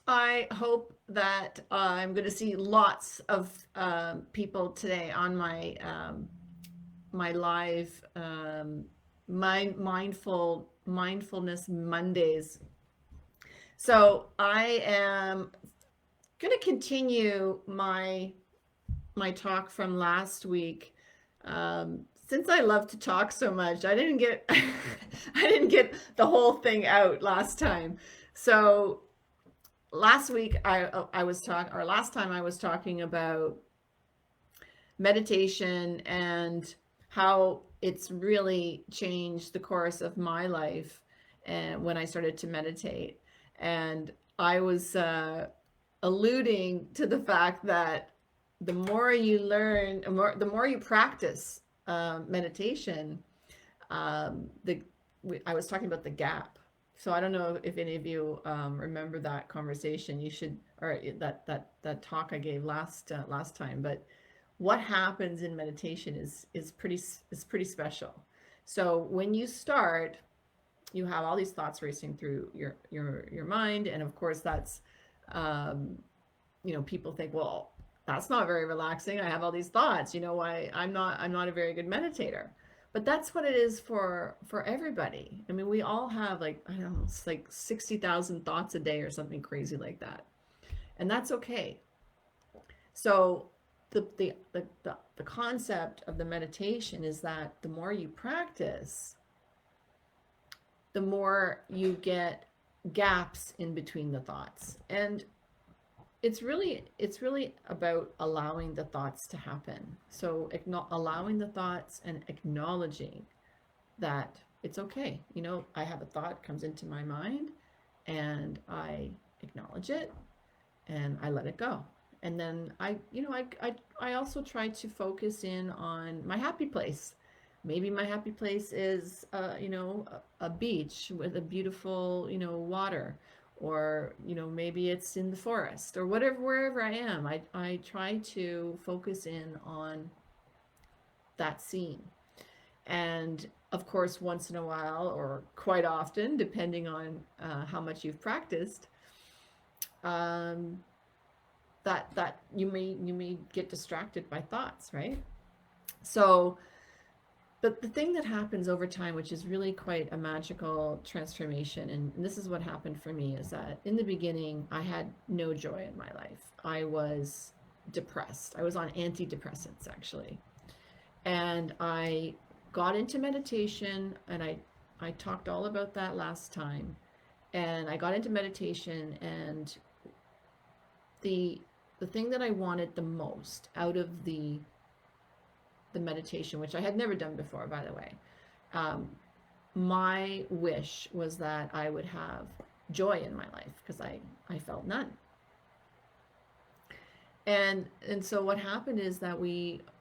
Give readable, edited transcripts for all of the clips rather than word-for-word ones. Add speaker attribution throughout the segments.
Speaker 1: I hope that I'm going to see lots of people today on my live mindfulness Mondays. So I am going to continue my talk from last week. Since I love to talk so much, I didn't get I didn't get the whole thing out last time. So last week I was talking, or last time I was talking about meditation and how it's really changed the course of my life and when I started to meditate. And I was alluding to the fact that the more you learn, the more you practice meditation, the I was talking about the gap. So I don't know if any of you remember that conversation. You should, or that talk I gave last time. But what happens in meditation is pretty special. So when you start, you have all these thoughts racing through your mind, and of course that's um, people think, well, that's not very relaxing. I have all these thoughts. Why I'm not a very good meditator. But that's what it is for everybody. I mean, we all have, like, I don't know, it's like 60,000 thoughts a day or something crazy like that. And that's okay. So the concept of the meditation is that the more you practice, the more you get gaps in between the thoughts. And it's really about allowing the thoughts to happen. So allowing the thoughts and acknowledging that it's okay. I have a thought comes into my mind, and I acknowledge it, and I let it go. And then I also try to focus in on my happy place. Maybe my happy place is a beach with a beautiful water, or maybe it's in the forest, or whatever, wherever I am. I try to focus in on that scene. And of course, once in a while, or quite often, depending on how much you've practiced, um, that you may get distracted by thoughts, right? So, but the thing that happens over time, which is really quite a magical transformation, and this is what happened for me, is that in the beginning, I had no joy in my life. I was depressed. I was on antidepressants, actually. And I got into meditation, and I talked all about that last time. And I got into meditation, and the the thing that I wanted the most out of the meditation, which I had never done before, by the way, um, my wish was that I would have joy in my life, because I felt none. And so what happened is that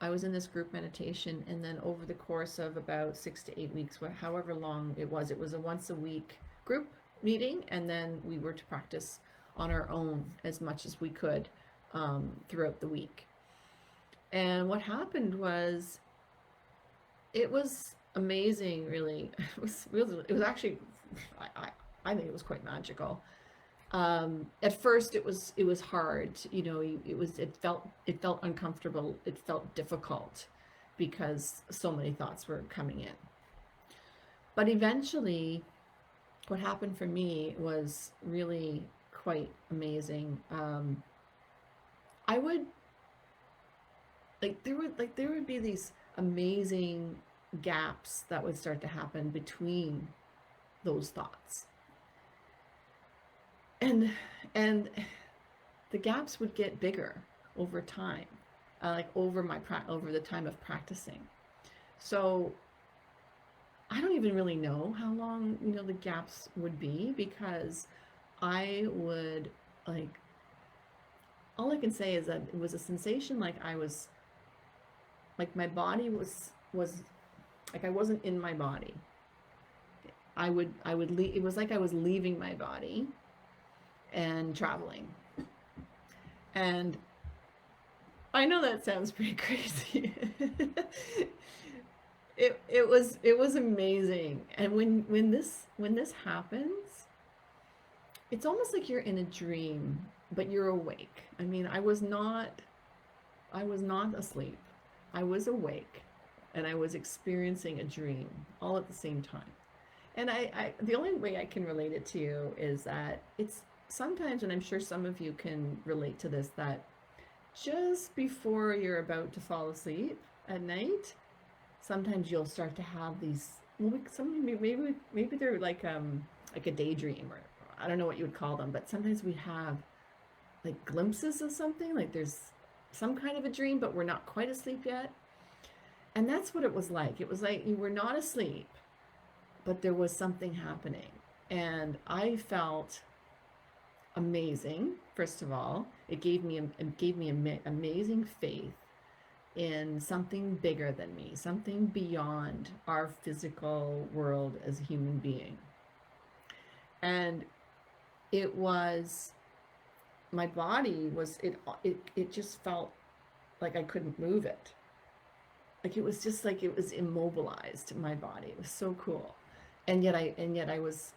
Speaker 1: I was in this group meditation, and then over the course of about 6 to 8 weeks, however long it was a once a week group meeting, and then we were to practice on our own as much as we could throughout the week. And what happened was, it was amazing, really. It was actually, I think it was quite magical. At first it was hard. It felt uncomfortable. It felt difficult because so many thoughts were coming in. But eventually, what happened for me was really quite amazing. I would there would be these amazing gaps that would start to happen between those thoughts, and and the gaps would get bigger over time, like over the time of practicing. So I don't even really know how long the gaps would be, because I would, like, all I can say is that it was a sensation, like I was, like, my body was like I wasn't in my body. I would leave. It was like I was leaving my body and traveling. And I know that sounds pretty crazy. it was amazing. And when this happens, it's almost like you're in a dream, but you're awake. I mean, I was not asleep. I was awake and I was experiencing a dream all at the same time. And the only way I can relate it to you is that it's sometimes, and I'm sure some of you can relate to this, that just before you're about to fall asleep at night, sometimes you'll start to have these, well, maybe they're like a daydream, or I don't know what you would call them, but sometimes we have like glimpses of something, like there's some kind of a dream, but we're not quite asleep yet. And that's what it was like. It was like you were not asleep, but there was something happening. And I felt amazing. First of all, it gave me amazing faith in something bigger than me, something beyond our physical world as a human being. And it was, my body was, it just felt like I couldn't move it. Like it was just like it was immobilized, my body. It was so cool. And yet I was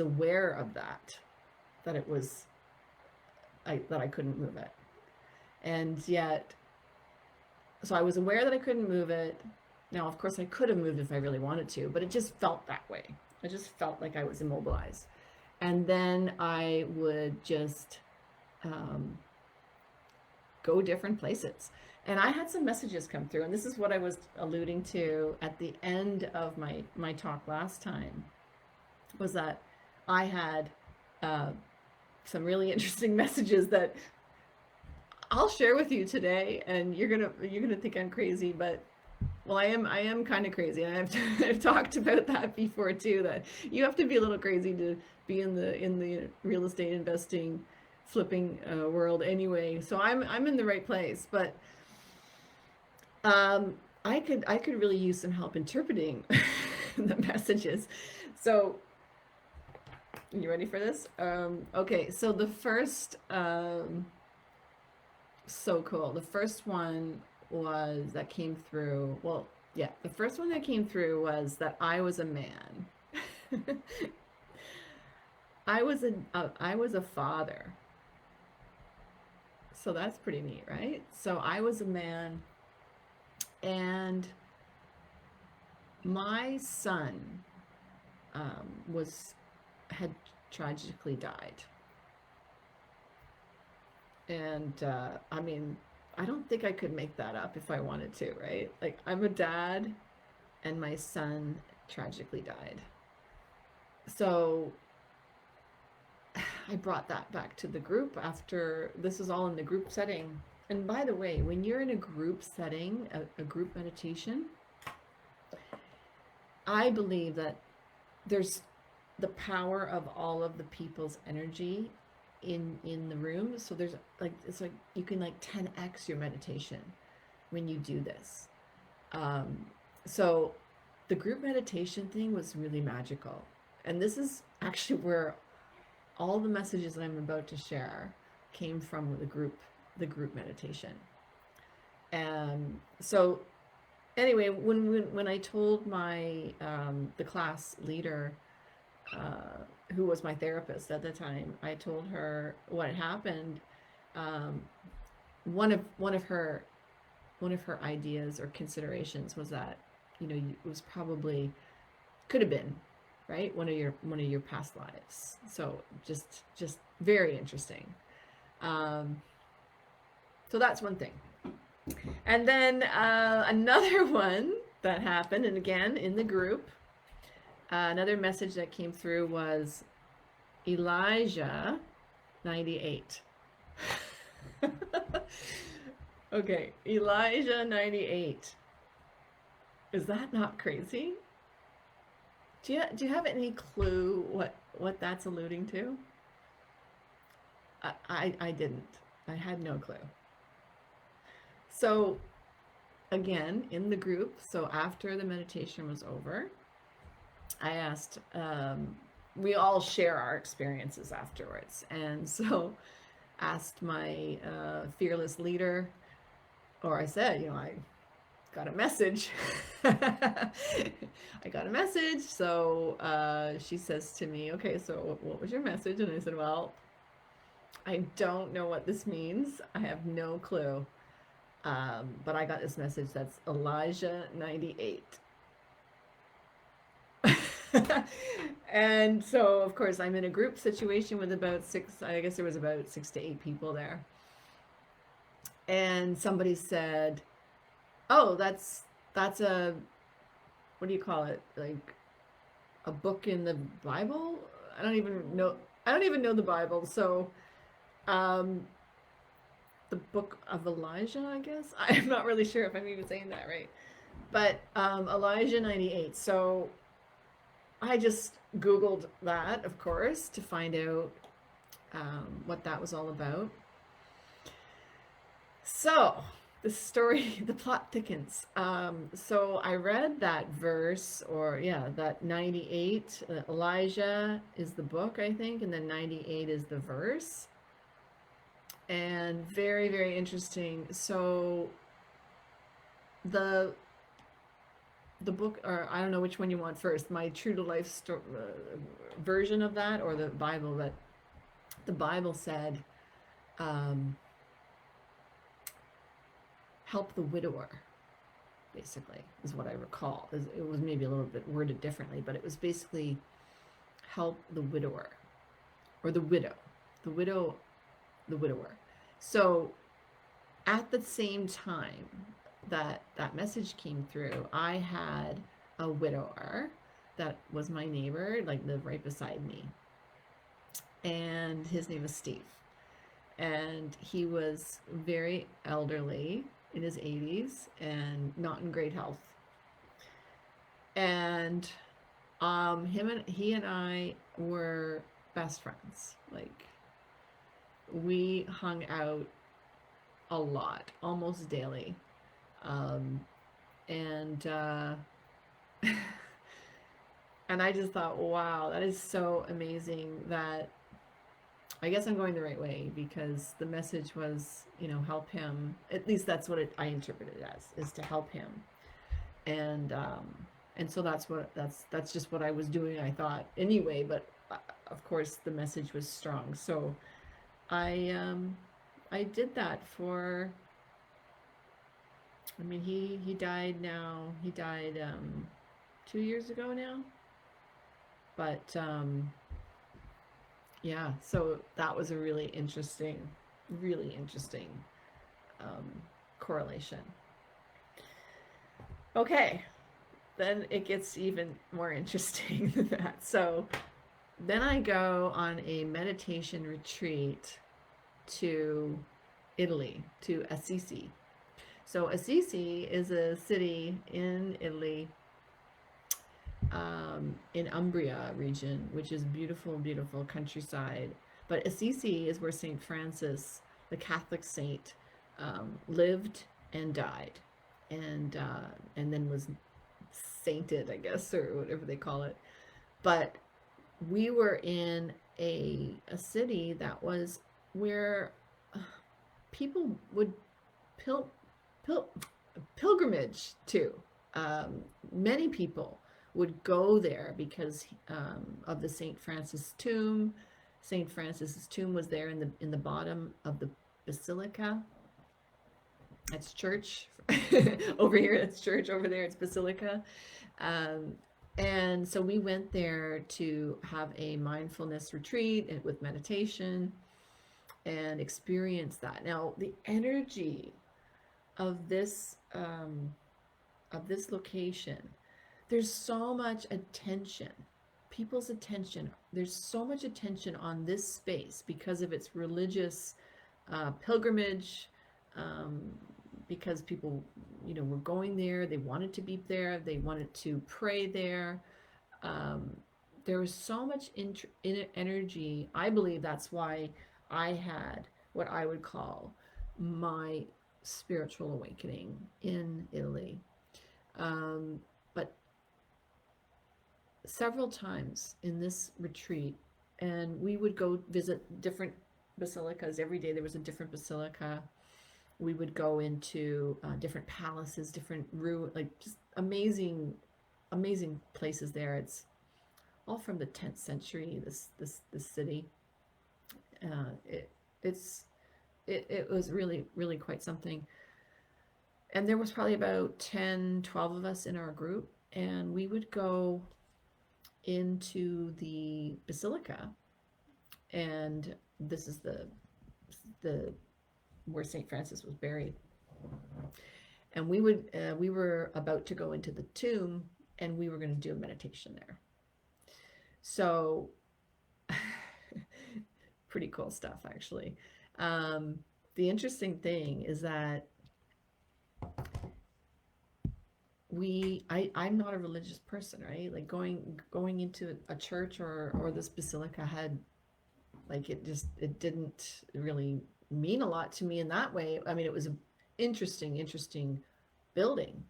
Speaker 1: aware of that it was, that I couldn't move it. And yet, so I was aware that I couldn't move it. Now, of course, I could have moved if I really wanted to, but it just felt that way. I just felt like I was immobilized. And then I would just go different places. And I had some messages come through, and this is what I was alluding to at the end of my talk last time, was that I had some really interesting messages that I'll share with you today, and you're gonna think I'm crazy, but well, I am kind of crazy, and I've talked about that before too. That you have to be a little crazy to be in the real estate investing, flipping world anyway. So I'm in the right place, but I could really use some help interpreting the messages. So you ready for this? Okay, so the first, so cool. The first one that came through, well, yeah, the first one that came through was that I was a man. I was a father. So that's pretty neat, right? So I was a man, and my son had tragically died. And I mean, I don't think I could make that up if I wanted to, right? Like, I'm a dad, and my son tragically died. So I brought that back to the group after, this is all in the group setting. And by the way, when you're in a group setting, a group meditation, I believe that there's the power of all of the people's energy in the room. So there's like, it's like you can like 10x your meditation when you do this. So the group meditation thing was really magical. And this is actually where all the messages that I'm about to share came from the group meditation. And so anyway, when I told my the class leader, who was my therapist at the time, I told her what had happened. One of her ideas or considerations was that, you know, it was probably, could have been, right, one of your past lives. So just very interesting. So that's one thing. And then another one that happened, and again in the group, another message that came through was Elijah 98. Okay, Elijah 98. Is that not crazy? Do you have any clue what that's alluding to? I didn't. I had no clue. So again, in the group, so after the meditation was over, I asked, we all share our experiences afterwards. And so asked my fearless leader, or I said, you know, got a message. I got a message. So she says to me, okay, so what was your message? And I said, well, I don't know what this means. I have no clue. But I got this message that's Elijah 98. And so, of course, I'm in a group situation with about I guess there was about 6 to 8 people there. And somebody said, oh, that's a, what do you call it? Like a book in the Bible? I don't even know the Bible. So, the book of Elijah, I guess. I'm not really sure if I'm even saying that right. But Elijah 98. So I just Googled that, of course, to find out what that was all about. So the story, the plot thickens. So I read that verse, or yeah, that 98. Elijah is the book, I think, and then 98 is the verse. And very, very interesting. So the book, or I don't know which one you want first, my true to life version of that, or the Bible. But the Bible said, help the widower, basically, is what I recall. It was maybe a little bit worded differently, but it was basically help the widower, or the widow, the widower. So at the same time that message came through, I had a widower that was my neighbor, like lived right beside me. And his name was Steve. And he was very elderly, in his 80s, and not in great health. And he and I were best friends. Like, we hung out a lot, almost daily. And and I just thought, wow, that is so amazing. That I guess I'm going the right way, because the message was, help him. At least that's what I interpreted it as, is to help him. And so that's just what I was doing, I thought, anyway. But of course the message was strong. So I did that for, I mean, he died now. He died 2 years ago now. But yeah, so that was a really interesting correlation. Okay, then it gets even more interesting than that. So then I go on a meditation retreat to Italy, to Assisi. So Assisi is a city in Italy, in Umbria region, which is beautiful, beautiful countryside. But Assisi is where St. Francis, the Catholic saint, lived and died, and then was sainted, I guess, or whatever they call it. But we were in a city that was where people would pilgrimage to. Many people would go there because of the St. Francis tomb. St. Francis's tomb was there in the bottom of the basilica. That's church. Over here it's church, over there it's basilica. And so we went there to have a mindfulness retreat with meditation and experience that. Now, the energy of this location, there's so much attention, people's attention. There's so much attention on this space because of its religious pilgrimage, because people, were going there. They wanted to be there. They wanted to pray there. There was so much energy. I believe that's why I had what I would call my spiritual awakening in Italy. But several times in this retreat, and we would go visit different basilicas. Every day there was a different basilica. we would go into different palaces, different like just amazing, amazing places there. It's all from the 10th century. This city, it it's it was really really quite something. And there was probably about 10, 12 of us in our group, and we would go into the basilica, and this is the where St. Francis was buried. And we were about to go into the tomb, and we were going to do a meditation there. So pretty cool stuff, actually. The interesting thing is that I'm not a religious person, right? Like going into a church or this basilica had, like, it didn't really mean a lot to me in that way. I mean, it was an interesting building.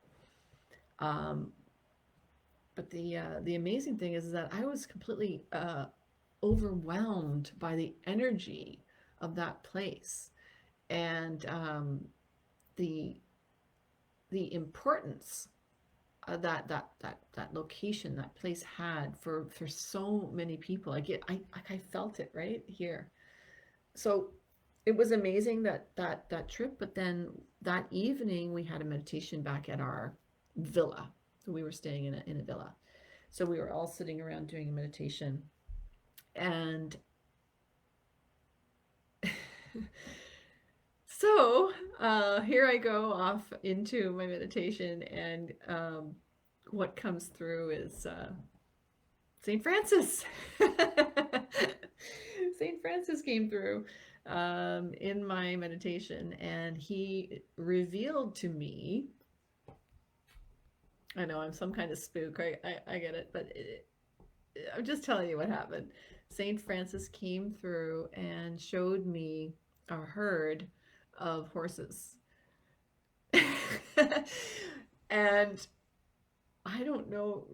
Speaker 1: But the amazing thing is that I was completely overwhelmed by the energy of that place, and the importance that location, that place had for so many people. I felt it right here. So it was amazing that trip. But then that evening we had a meditation back at our villa. So we were staying in a villa. So we were all sitting around doing a meditation, and so here I go off into my meditation, and what comes through is St. Francis. St. Francis came through in my meditation, and he revealed to me. I know I'm some kind of spook. I get it, but I'm just telling you what happened. St. Francis came through and showed me a herd of horses. And I don't know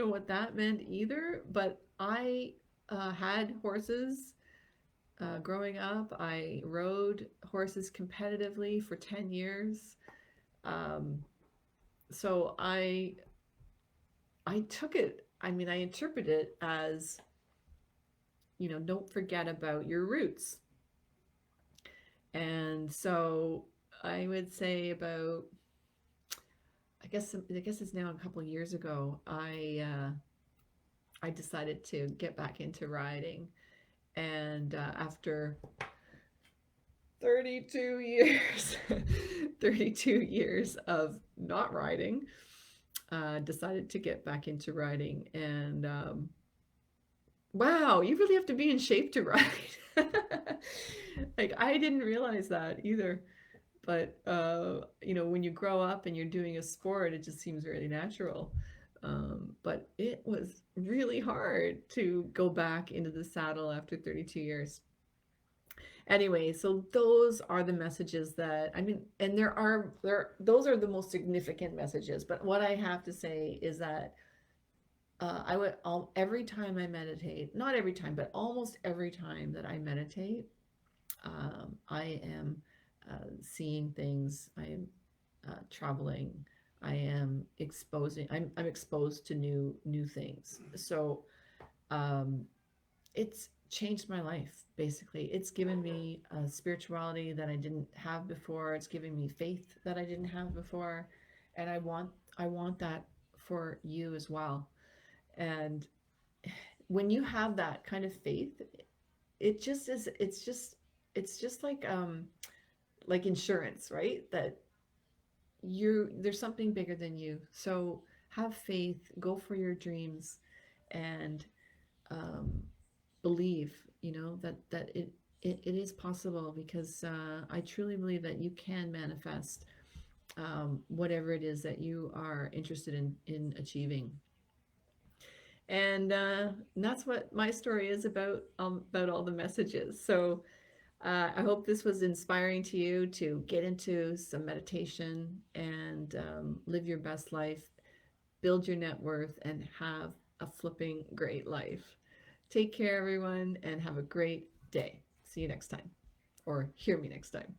Speaker 1: what that meant either, but I had horses growing up. I rode horses competitively for 10 years. So I took it, I mean, I interpret it as, don't forget about your roots. And so I would say about, I guess it's now a couple of years ago, I decided to get back into riding. And after 32 years, 32 years of not riding, decided to get back into riding. And wow, you really have to be in shape to ride. Like, I didn't realize that either. But when you grow up and you're doing a sport, it just seems really natural. But it was really hard to go back into the saddle after 32 years. Anyway, so those are the messages that, I mean, and those are the most significant messages. But what I have to say is that every time I meditate, not every time, but almost every time that I meditate, I am seeing things. I am traveling. I am I'm exposed to new things. So it's changed my life, basically. It's given me a spirituality that I didn't have before. It's given me faith that I didn't have before. And I want that for you as well. And when you have that kind of faith, it's just like insurance, right? That there's something bigger than you. So have faith, go for your dreams, and believe, that it is possible, because I truly believe that you can manifest whatever it is that you are interested in achieving. And that's what my story is about all the messages. So I hope this was inspiring to you to get into some meditation and live your best life, build your net worth, and have a flipping great life. Take care, everyone, and have a great day. See you next time, or hear me next time.